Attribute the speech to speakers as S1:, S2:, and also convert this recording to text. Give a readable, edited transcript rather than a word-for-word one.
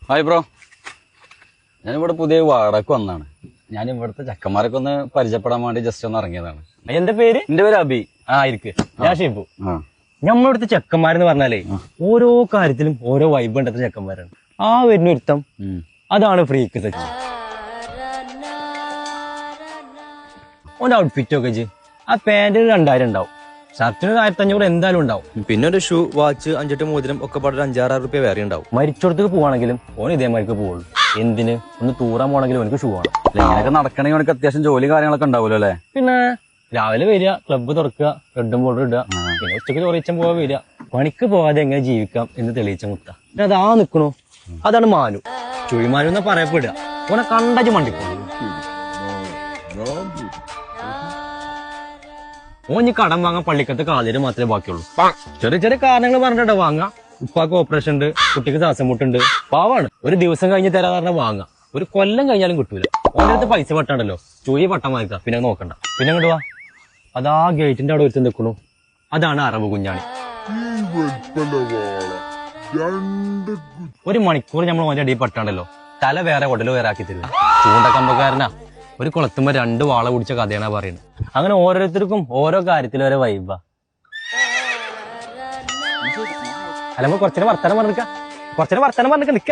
S1: Hi bro, ഞാനിവിടെ പുതിയ വാടകയ്ക്ക് വന്നാണ്. ഞാൻ ഇവിടുത്തെ ചെക്കന്മാരൊക്കെ ഒന്ന് പരിചയപ്പെടാൻ വേണ്ടി ജസ്റ്റ് ഒന്ന് ഇറങ്ങിയതാണ്.
S2: എന്റെ പേര്
S1: അബി.
S2: ഞാൻ ഷിബു. നമ്മളിവിടുത്തെ ചെക്കന്മാരെന്ന് പറഞ്ഞാലേ ഓരോ കാര്യത്തിലും ഓരോ വൈബ് ഉണ്ടത്തെ ചെക്കന്മാരാണ്. ആ വരുന്ന ഒരുത്തം അതാണ് ഫ്രീക്ക് സച്ച്. ഓന്റെ ഔട്ട്ഫിറ്റ് ഒക്കെ ആ പാന്റ് 2000 ഉണ്ടാവും, ഷർട്ടിന് 1500 എന്തായാലും ഉണ്ടാവും.
S3: പിന്നെ ഒരു ഷൂ, വാച്ച്, 5-8 മോതിരം ഒക്കെ പാടെ 5-6 റുപ്യ വേറെ ഉണ്ടാവും.
S2: മരിച്ചോടത്തേക്ക് പോവാണെങ്കിലും ഓൻ ഇതേമാതിരിക്ക് പോവുള്ളൂ. എന്തിന് ഒന്ന് ടൂറാൻ പോകണമെങ്കിലും എനിക്ക് ഷൂ ആണ്.
S1: ഇങ്ങനെയൊക്കെ നടക്കണമെങ്കിൽ അവനക്ക് അത്യാവശ്യം ജോലി കാര്യങ്ങളൊക്കെ ഉണ്ടാവുമല്ലോ അല്ലേ?
S2: പിന്നെ രാവിലെ വരിക, ക്ലബ്ബ് തുറക്കുക, റെഡും ബോർഡർ ഇടുക, പിന്നെ ഉച്ചക്ക് ചോറിച്ചം പോവാ വരിക. പണിക്ക് പോവാതെ എങ്ങനെ ജീവിക്കാം എന്ന് തെളിയിച്ച മുത്ത. പിന്നെ അതാ നിക്കണു, അതാണ് മാനു. ചുഴിമാനു എന്നാ പറയപ്പെടുക. ഓനെ കണ്ടച്ച് മണ്ടിപ്പോ ഓഞ്ഞ് കടം വാങ്ങാൻ പള്ളിക്കത്തെ കാലിന് മാത്രമേ ബാക്കിയുള്ളൂ. ചെറിയ ചെറിയ കാരണങ്ങൾ പറഞ്ഞിട്ടോ വാങ്ങാം. ഉപ്പാക്ക് ഓപ്പറേഷൻ ഉണ്ട്, കുട്ടിക്ക് ശ്വാസം മുട്ടുണ്ട്, പാവാണ്. ഒരു ദിവസം കഴിഞ്ഞ് തരാ പറഞ്ഞാൽ വാങ്ങാം. ഒരു കൊല്ലം കഴിഞ്ഞാലും കിട്ടൂല. ഓൻ്റെ അടുത്ത് പൈസ പട്ടാണ്ടല്ലോ, ചുഴി പട്ടം വാങ്ങിക്കാം. പിന്നെ നോക്കണ്ട. പിന്നെ അങ്ങോട്ട് വാ, അതാ ഗേറ്റിന്റെ അവിടെ ഒരുത്ത് നിൽക്കണു, അതാണ് അറബ് കുഞ്ഞാണി. 1 മണിക്കൂർ നമ്മൾ ഓൻ്റെ അടിയിൽ പട്ടാണ്ടല്ലോ, തല വേറെ ഉടല് വേറെ ആക്കി തരില്ല. ചൂണ്ടക്കമ്പക്കാരനാ, ഒരു കുളത്തുമ്പോ 2 വാള കുടിച്ച കഥയാണ് പറയുന്നത്. അങ്ങനെ ഓരോരുത്തർക്കും ഓരോ കാര്യത്തിലും ഓരോ വൈബാ. അല്ല, നമ്മൾ കുറച്ചേരം വർത്തമാനം പറഞ്ഞിരിക്കാം, നിക്ക.